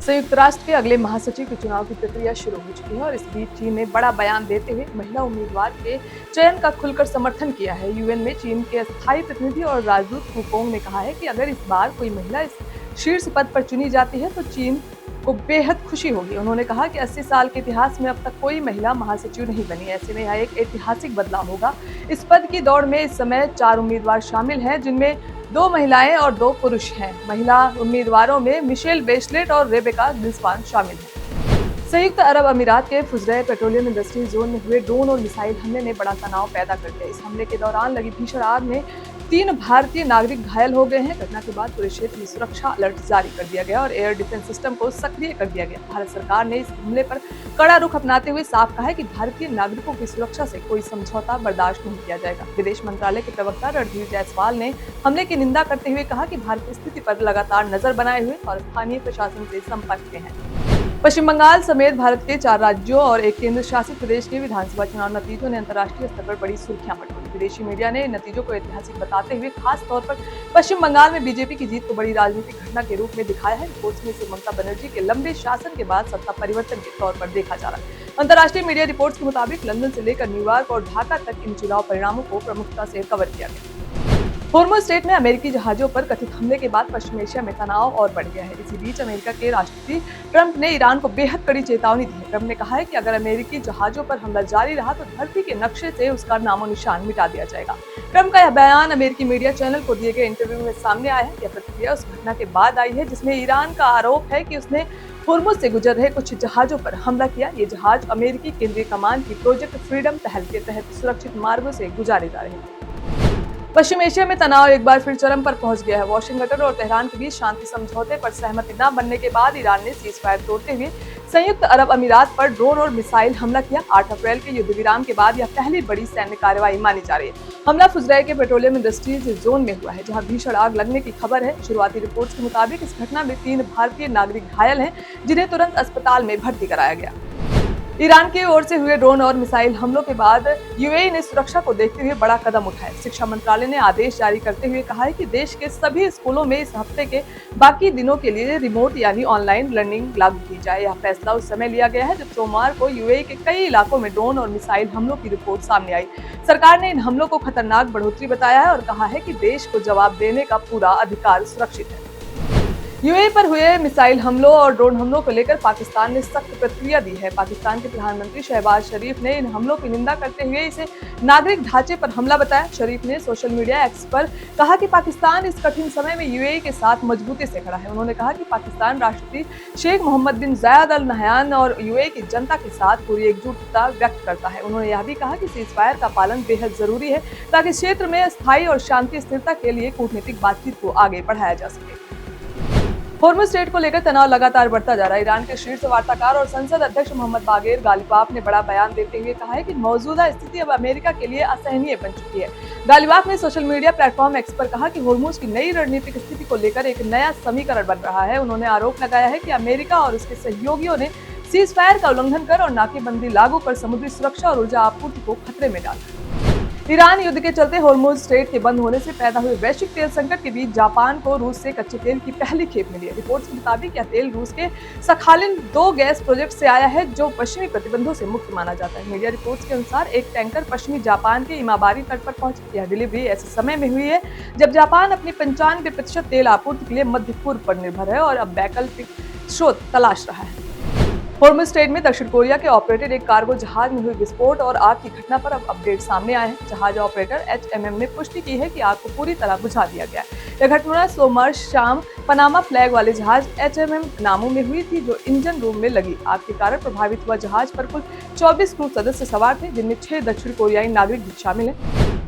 संयुक्त राष्ट्र के अगले महासचिव के चुनाव की प्रक्रिया शुरू हो चुकी है और इस बीच चीन ने बड़ा बयान देते हुए महिला उम्मीदवार के चयन का खुलकर समर्थन किया है। यूएन में चीन के स्थायी प्रतिनिधि और राजदूत कुकोंग ने कहा है कि अगर इस बार कोई महिला इस शीर्ष पद पर चुनी जाती है तो चीन को बेहद खुशी होगी। उन्होंने कहा कि 80 साल के इतिहास में अब तक कोई महिला महासचिव नहीं बनी, ऐसे में यह एक ऐतिहासिक बदलाव होगा। इस पद की दौड़ में इस समय 4 उम्मीदवार शामिल हैं, जिनमें 2 महिलाएं और 2 पुरुष हैं। महिला उम्मीदवारों में मिशेल बेचलेट और रेबेका ग्रिस्पान शामिल हैं। संयुक्त अरब अमीरात के फुजैरा पेट्रोलियम इंडस्ट्री जोन में हुए ड्रोन और मिसाइल हमले ने बड़ा तनाव पैदा कर दिया। इस हमले के दौरान लगी भीषण आग में 3 भारतीय नागरिक घायल हो गए हैं। घटना के बाद पूरे क्षेत्र में सुरक्षा अलर्ट जारी कर दिया गया और एयर डिफेंस सिस्टम को सक्रिय कर दिया गया। भारत सरकार ने इस हमले पर कड़ा रुख अपनाते हुए साफ कहा है कि भारतीय नागरिकों की सुरक्षा से कोई समझौता बर्दाश्त नहीं किया जाएगा। विदेश मंत्रालय के प्रवक्ता रणधीर जायसवाल ने हमले की निंदा करते हुए कहा कि भारत स्थिति पर लगातार नजर बनाए हुए और स्थानीय प्रशासन से संपर्क में है। पश्चिम बंगाल समेत भारत के 4 राज्यों और एक केंद्र शासित प्रदेश के विधानसभा चुनाव नतीजों ने अंतर्राष्ट्रीय स्तर पर बड़ी सुर्खियां बटोरी। विदेशी मीडिया ने इन नतीजों को ऐतिहासिक बताते हुए खास तौर पर पश्चिम बंगाल में बीजेपी की जीत को बड़ी राजनीतिक घटना के रूप में दिखाया है। रिपोर्ट्स में इसे ममता बनर्जी के लंबे शासन के बाद सत्ता परिवर्तन के तौर पर देखा जा रहा है। अंतर्राष्ट्रीय मीडिया रिपोर्ट्स के मुताबिक लंदन से लेकर न्यूयॉर्क और ढाका तक इन चुनाव परिणामों को प्रमुखता से कवर किया गया। होर्मुज स्ट्रेट में अमेरिकी जहाजों पर कथित हमले के बाद पश्चिम एशिया में तनाव और बढ़ गया है। इसी बीच अमेरिका के राष्ट्रपति ट्रंप ने ईरान को बेहद कड़ी चेतावनी दी है। ट्रंप ने कहा है कि अगर अमेरिकी जहाजों पर हमला जारी रहा तो धरती के नक्शे से उसका नामो निशान मिटा दिया जाएगा। ट्रंप का यह बयान अमेरिकी मीडिया चैनल को दिए गए इंटरव्यू में सामने आया है। यह प्रतिक्रिया उस घटना के बाद आई है जिसमें ईरान का आरोप है कि उसने होर्मुज से गुजर रहे कुछ जहाजों पर हमला किया। ये जहाज अमेरिकी केंद्रीय कमान की प्रोजेक्ट फ्रीडम पहल के तहत सुरक्षित मार्गों से गुजारे जा रहे हैं। पश्चिम एशिया में तनाव एक बार फिर चरम पर पहुंच गया है। वाशिंगटन और तेहरान के बीच शांति समझौते पर सहमति न बनने के बाद ईरान ने सीज फायर तोड़ते हुए संयुक्त अरब अमीरात पर ड्रोन और मिसाइल हमला किया। 8 अप्रैल के युद्ध विराम के बाद यह पहली बड़ी सैन्य कार्रवाई मानी जा रही है। हमला फुजैरा के पेट्रोलियम इंडस्ट्रीज जोन में हुआ है, जहां भीषण आग लगने की खबर है। शुरुआती रिपोर्ट्स के मुताबिक इस घटना में 3 भारतीय नागरिक घायल हैं, जिन्हें तुरंत अस्पताल में भर्ती कराया गया। ईरान की ओर से हुए ड्रोन और मिसाइल हमलों के बाद यूएई ने सुरक्षा को देखते हुए बड़ा कदम उठाया। शिक्षा मंत्रालय ने आदेश जारी करते हुए कहा है कि देश के सभी स्कूलों में इस हफ्ते के बाकी दिनों के लिए रिमोट यानी ऑनलाइन लर्निंग लागू की जाए। यह फैसला उस समय लिया गया है जब सोमवार को यूएई के कई इलाकों में ड्रोन और मिसाइल हमलों की रिपोर्ट सामने आई। सरकार ने इन हमलों को खतरनाक बढ़ोतरी बताया है और कहा है कि देश को जवाब देने का पूरा अधिकार सुरक्षित है। यूएई पर हुए मिसाइल हमलों और ड्रोन हमलों को लेकर पाकिस्तान ने सख्त प्रतिक्रिया दी है। पाकिस्तान के प्रधानमंत्री शहबाज शरीफ ने इन हमलों की निंदा करते हुए इसे नागरिक ढांचे पर हमला बताया। शरीफ ने सोशल मीडिया एक्स पर कहा कि पाकिस्तान इस कठिन समय में यूएई के साथ मजबूती से खड़ा है। उन्होंने कहा कि पाकिस्तान राष्ट्रपति शेख मोहम्मद बिन जायद अल नहयान और यूएई की जनता के साथ पूरी एकजुटता व्यक्त करता है। उन्होंने यह भी कहा कि सीज फायर का पालन बेहद जरूरी है ताकि क्षेत्र में स्थायी और शांति स्थिरता के लिए कूटनीतिक बातचीत को आगे बढ़ाया जा सके। होर्मुज स्ट्रेट को लेकर तनाव लगातार बढ़ता जा रहा है। ईरान के शीर्ष वार्ताकार और संसद अध्यक्ष मोहम्मद बागेर गालिबाफ ने बड़ा बयान देते हुए कहा है कि मौजूदा स्थिति अब अमेरिका के लिए असहनीय बन चुकी है। गालिबाफ ने सोशल मीडिया प्लेटफॉर्म एक्स पर कहा कि होर्मुज की नई रणनीतिक स्थिति को लेकर एक नया समीकरण बन रहा है। उन्होंने आरोप लगाया है कि अमेरिका और उसके सहयोगियों ने सीज फायर का उल्लंघन कर और नाकेबंदी लागू कर समुद्री सुरक्षा और ऊर्जा आपूर्ति को खतरे में डाला। ईरान युद्ध के चलते होर्मुज स्ट्रेट के बंद होने से पैदा हुए वैश्विक तेल संकट के बीच जापान को रूस से कच्चे तेल की पहली खेप मिली है। रिपोर्ट्स के मुताबिक यह तेल रूस के सखालिन 2 गैस प्रोजेक्ट से आया है, जो पश्चिमी प्रतिबंधों से मुक्त माना जाता है। मीडिया रिपोर्ट्स के अनुसार एक टैंकर पश्चिमी जापान के इमाबारी तट पर पहुंची। यह डिलीवरी ऐसे समय में हुई है जब जापान अपनी 95% तेल आपूर्ति के लिए मध्य पूर्व पर निर्भर है और अब वैकल्पिक स्रोत तलाश रहा है। होर्मुज स्ट्रेट में दक्षिण कोरिया के ऑपरेटेड एक कार्गो जहाज में हुई विस्फोट और आग की घटना पर अब अपडेट सामने आए हैं। जहाज ऑपरेटर HMM ने पुष्टि की है कि आग को पूरी तरह बुझा दिया गया है। यह घटना सोमवार शाम पनामा फ्लैग वाले जहाज HMM नामो में हुई थी, जो इंजन रूम में लगी आग के कारण प्रभावित हुआ जहाज पर कुल 24 क्रू सदस्य सवार थे, जिनमें 6 दक्षिण कोरियाई नागरिक भी शामिल हैं।